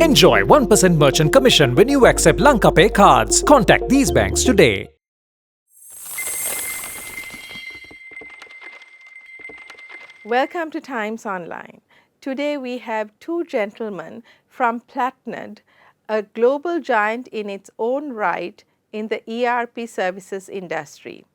Enjoy 1% merchant commission when you accept Lanka Pay cards. Contact these banks today. Welcome to Times Online. Today we have two gentlemen from Platned, a global giant in its own right in the ERP services industry.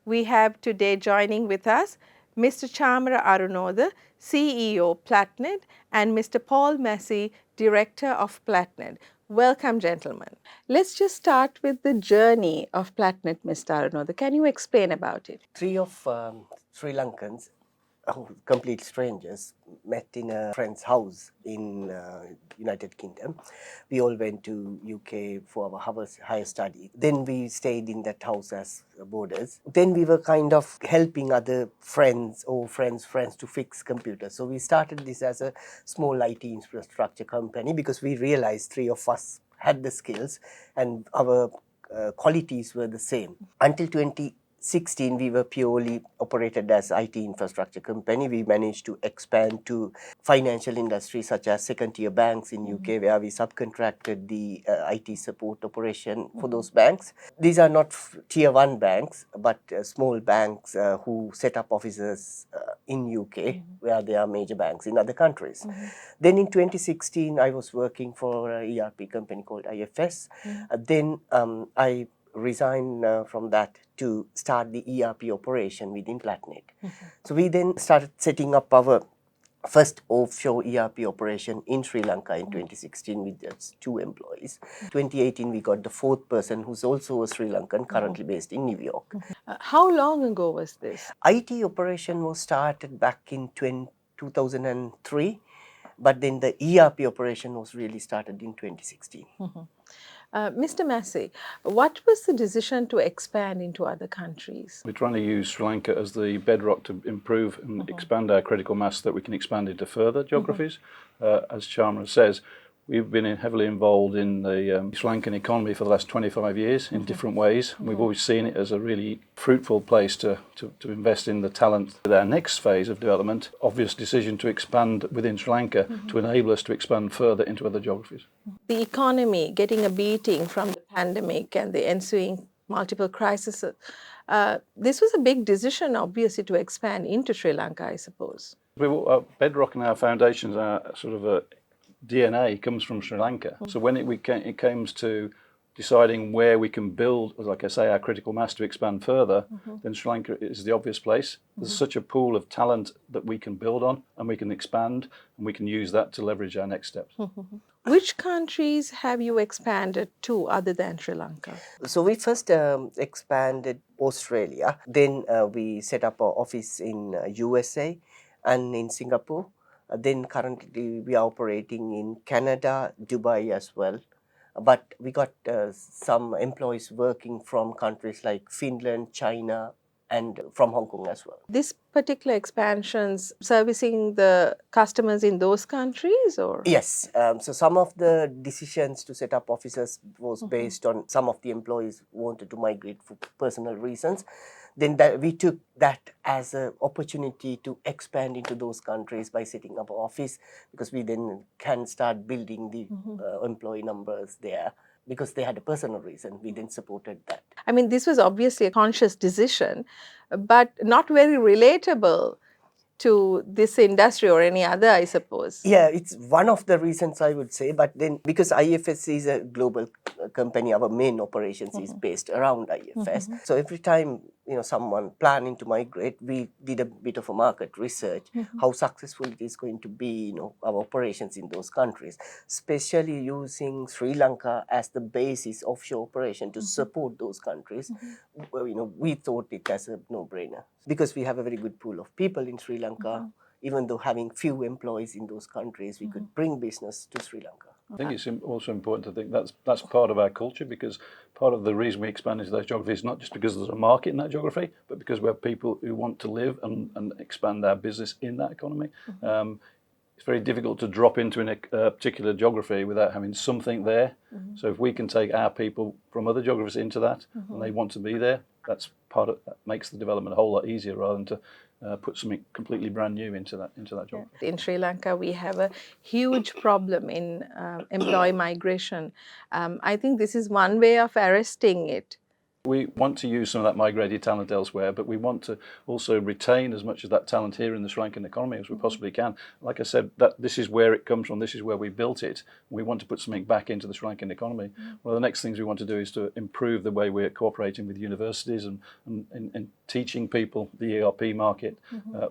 We have today joining with us Mr. Chamara Arunotha, CEO Platned, and Mr. Paul Massey, Director of Platned. Welcome, gentlemen. Let's just start with the journey of Platned, Mr. Arunotha. Can you explain about it? Three of Sri Lankans, complete strangers, met in a friend's house in United Kingdom. We all went to UK for our higher study. Then we stayed in that house as boarders. Then we were kind of helping other friends to fix computers. So we started this as a small IT infrastructure company because we realized three of us had the skills and our qualities were the same. Until 2016, we were purely operated as IT infrastructure company. We managed to expand to financial industries such as second-tier banks in UK, where we subcontracted the IT support operation for those banks. These are not tier 1 banks, but small banks who set up offices in UK, where there are major banks in other countries. Then in 2016, I was working for an ERP company called IFS. Then I resigned from that to start the ERP operation within Platned. So we then started setting up our first offshore ERP operation in Sri Lanka in 2016 with just 2 employees. 2018 we got the 4th person who's also a Sri Lankan, currently based in New York. How long ago was this? IT operation was started back in 2003, but then the ERP operation was really started in 2016. Mr. Massey, what was the decision to expand into other countries? We're trying to use Sri Lanka as the bedrock to improve and expand our critical mass so that we can expand into further geographies. As Chamara says, we've been heavily involved in the Sri Lankan economy for the last 25 years in different ways. We've always seen it as a really fruitful place to invest in the talent. With our next phase of development, obvious decision to expand within Sri Lanka to enable us to expand further into other geographies. The economy getting a beating from the pandemic and the ensuing multiple crises, this was a big decision, obviously, to expand into Sri Lanka, I suppose. Our bedrock and our foundations, our sort of a DNA comes from Sri Lanka. So when it comes to deciding where we can build, like I say, our critical mass to expand further, then Sri Lanka is the obvious place. There's such a pool of talent that we can build on and we can expand and we can use that to leverage our next steps. Which countries have you expanded to other than Sri Lanka? So we first expanded Australia, then we set up our office in USA and in Singapore. Then currently we are operating in Canada, Dubai as well. But we got some employees working from countries like Finland, China, and from Hong Kong as well. This particular expansions servicing the customers in those countries, or? Yes. So some of the decisions to set up offices was based on some of the employees wanted to migrate for personal reasons. Then we took that as an opportunity to expand into those countries by setting up an office, because we then can start building the employee numbers there. Because they had a personal reason, we then supported that. I mean, this was obviously a conscious decision, but not very relatable to this industry or any other, I suppose. Yeah, it's one of the reasons I would say, but then because IFS is a global company, our main operations is based around IFS. So every time someone planning to migrate, we did a bit of a market research, how successful it is going to be, our operations in those countries, especially using Sri Lanka as the basis offshore operation to support those countries. We thought it as a no-brainer because we have a very good pool of people in Sri Lanka. Even though having few employees in those countries, we could bring business to Sri Lanka. I think it's also important to think that's part of our culture, because part of the reason we expand into those geographies is not just because there's a market in that geography, but because we have people who want to live and expand our business in that economy. it's very difficult to drop into a particular geography without having something there. So if we can take our people from other geographies into that, and they want to be there, that makes the development a whole lot easier rather than to put something completely brand new into that geography. In Sri Lanka, we have a huge problem in employee migration. I think this is one way of arresting it. We want to use some of that migrated talent elsewhere, but we want to also retain as much of that talent here in the Sri Lankan economy as we possibly can. Like I said, that this is where it comes from, this is where we built it. We want to put something back into the Sri Lankan economy. One of the next things we want to do is to improve the way we're cooperating with universities and teaching people the ERP market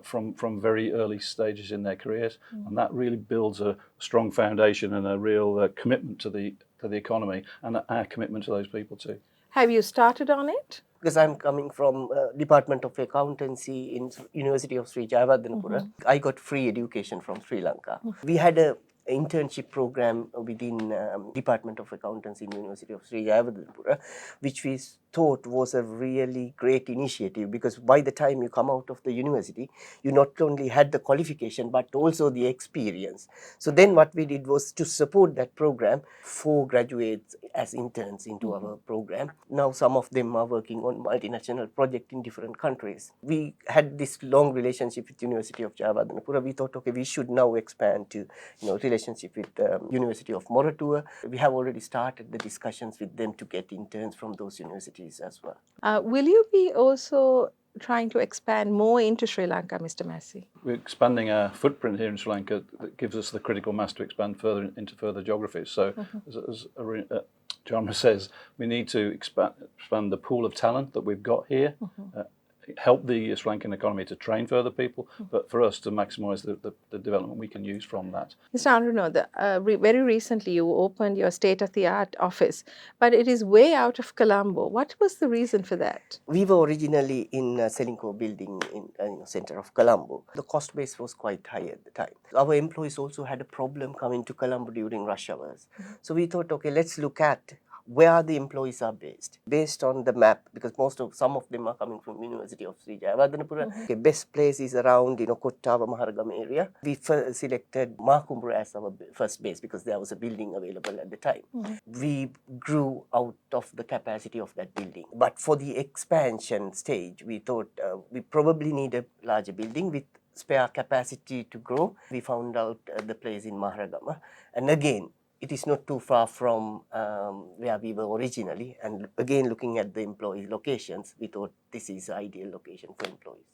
from very early stages in their careers. And that really builds a strong foundation and a real commitment to the economy, and our commitment to those people too. Have you started on it? Because I'm coming from Department of Accountancy in University of Sri Jayawardhanapura. I got free education from Sri Lanka. We had a internship program within Department of Accountancy in University of Sri Jayawardhanapura, which we thought was a really great initiative, because by the time you come out of the university, you not only had the qualification but also the experience. So then what we did was to support that program, 4 graduates as interns into our program. Now some of them are working on multinational projects in different countries. We had this long relationship with University of Jayawardhanapura. We thought, okay, we should now expand to relationship with University of Moratuwa. We have already started the discussions with them to get interns from those universities as well. Will you be also trying to expand more into Sri Lanka, Mr. Massey? We're expanding our footprint here in Sri Lanka that gives us the critical mass to expand further into further geographies. So as Jarma says, we need to expand the pool of talent that we've got here, help the Sri Lankan economy to train further people, but for us to maximise the development we can use from that. Mr. Anuradha, very recently you opened your state-of-the-art office, but it is way out of Colombo. What was the reason for that? We were originally in Selinco building in centre of Colombo. The cost base was quite high at the time. Our employees also had a problem coming to Colombo during rush hours. So we thought, okay, let's look at where the employees are based on the map, because some of them are coming from University of Sri Jayawardhanapura. Okay, best place is around Kottawa Maharagama area. We selected Makumbura as our first base because there was a building available at the time. We grew out of the capacity of that building, but for the expansion stage we thought we probably need a larger building with spare capacity to grow. We found out the place in Maharagama, and again it is not too far from where we were originally, and again looking at the employee locations, we thought this is the ideal location for employees.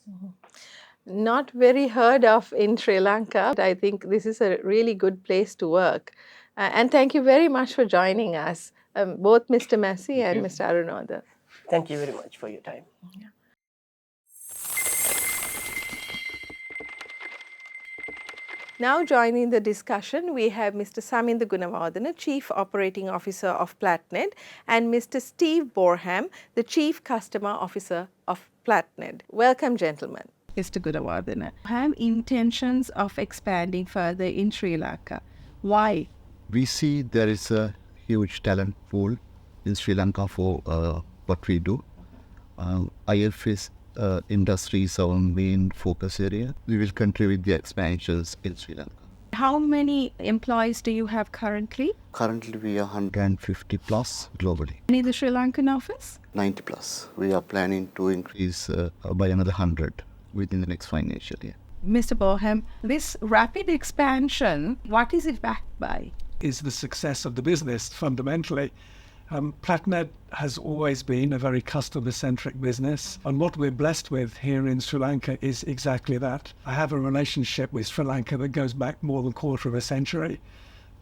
Not very heard of in Sri Lanka. I think this is a really good place to work. And thank you very much for joining us, both Mr. Massey and Mr. Arunoda. Thank you very much for your time. Now joining the discussion, we have Mr. Saminda Gunawardena, Chief Operating Officer of Platned, and Mr. Steve Borham, the Chief Customer Officer of Platned. Welcome, gentlemen. Mr. Gunawardena, have intentions of expanding further in Sri Lanka. Why? We see there is a huge talent pool in Sri Lanka for what we do. IFS industry is our main focus area. We will continue with the expansions in Sri Lanka. How many employees do you have currently? Currently we are 150 plus globally. And in the Sri Lankan office? 90 plus. We are planning to increase by another 100 within the next financial year. Mr. Borham, this rapid expansion, what is it backed by? Is the success of the business fundamentally. Platned has always been a very customer-centric business, and what we're blessed with here in Sri Lanka is exactly that. I have a relationship with Sri Lanka that goes back more than a quarter of a century,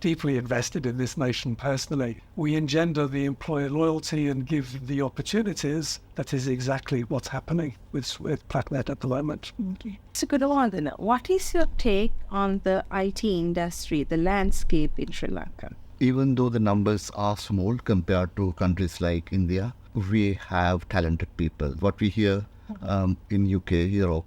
deeply invested in this nation personally. We engender the employer loyalty and give the opportunities. That is exactly what's happening with Platned at the moment. Mr. Gunawardena, what is your take on the IT industry, the landscape in Sri Lanka? Even though the numbers are small compared to countries like India, we have talented people. What we hear in UK, Europe,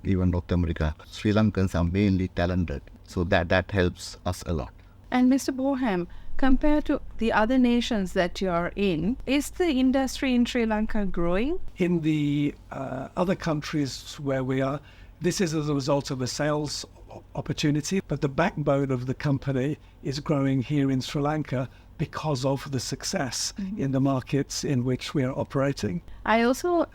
even North America, Sri Lankans are mainly talented. So that helps us a lot. And Mr. Borham, compared to the other nations that you are in, is the industry in Sri Lanka growing? In the other countries where we are, this is as a result of a sales opportunity, but the backbone of the company is growing here in Sri Lanka because of the success in the markets in which we are operating. I also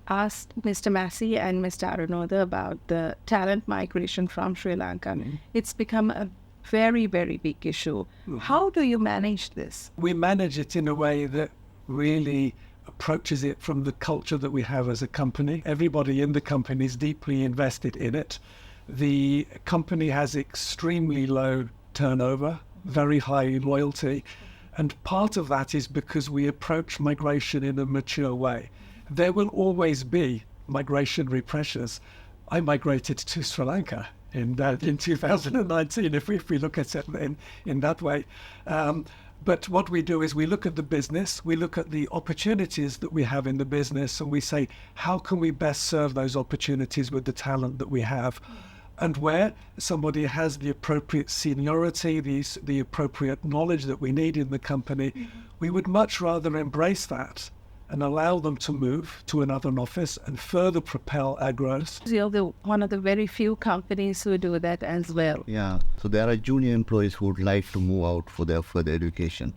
asked Mr. Massey and Mr. Arunoda about the talent migration from Sri Lanka. It's become a very, very big issue. How do you manage this? We manage it in a way that really approaches it from the culture that we have as a company. Everybody in the company is deeply invested in it. The company has extremely low turnover, very high loyalty, and part of that is because we approach migration in a mature way. There will always be migrationary pressures. I migrated to Sri Lanka in 2019, if we look at it in that way. But what we do is we look at the business, we look at the opportunities that we have in the business, and we say, how can we best serve those opportunities with the talent that we have? And where somebody has the appropriate seniority, the appropriate knowledge that we need in the company, we would much rather embrace that and allow them to move to another office and further propel our growth. You're one of the very few companies who do that as well. Yeah, so there are junior employees who would like to move out for their further education.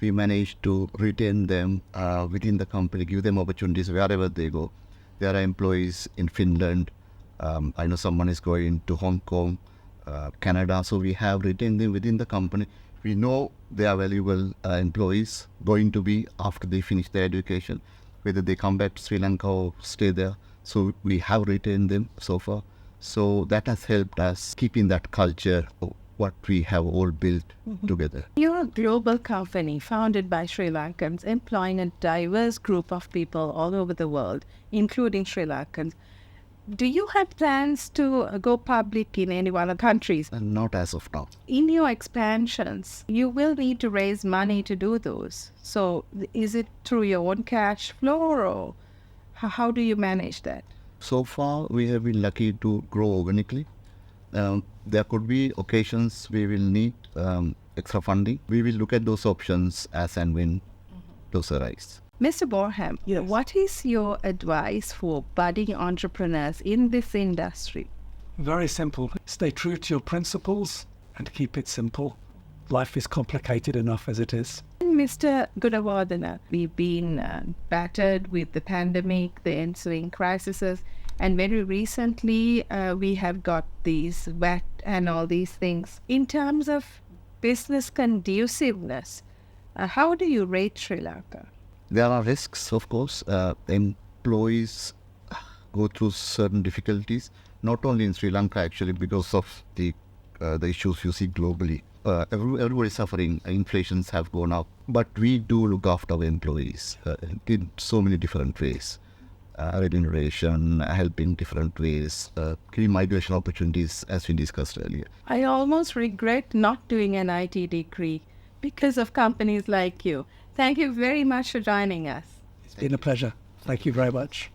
We manage to retain them within the company, give them opportunities wherever they go. There are employees in Finland. I know someone is going to Hong Kong, Canada, so we have retained them within the company. We know they are valuable employees going to be after they finish their education, whether they come back to Sri Lanka or stay there. So we have retained them so far. So that has helped us keeping that culture of what we have all built together. You're a global company founded by Sri Lankans, employing a diverse group of people all over the world, including Sri Lankans. Do you have plans to go public in any other countries? Not as of now. In your expansions, you will need to raise money to do those. So is it through your own cash flow, or how do you manage that? So far, we have been lucky to grow organically. There could be occasions we will need extra funding. We will look at those options as and when those arise. Mr. Borham, what is your advice for budding entrepreneurs in this industry? Very simple. Stay true to your principles and keep it simple. Life is complicated enough as it is. Mr. Gunawardena, we've been battered with the pandemic, the ensuing crises, and very recently we have got these VAT and all these things. In terms of business conduciveness, how do you rate Sri Lanka? There are risks, of course. Employees go through certain difficulties, not only in Sri Lanka actually, because of the issues you see globally. Everybody is suffering. Inflations have gone up, but we do look after our employees in so many different ways. Remuneration, helping different ways, giving migration opportunities, as we discussed earlier. I almost regret not doing an IT degree because of companies like you. Thank you very much for joining us. It's been a pleasure. Thank you very much.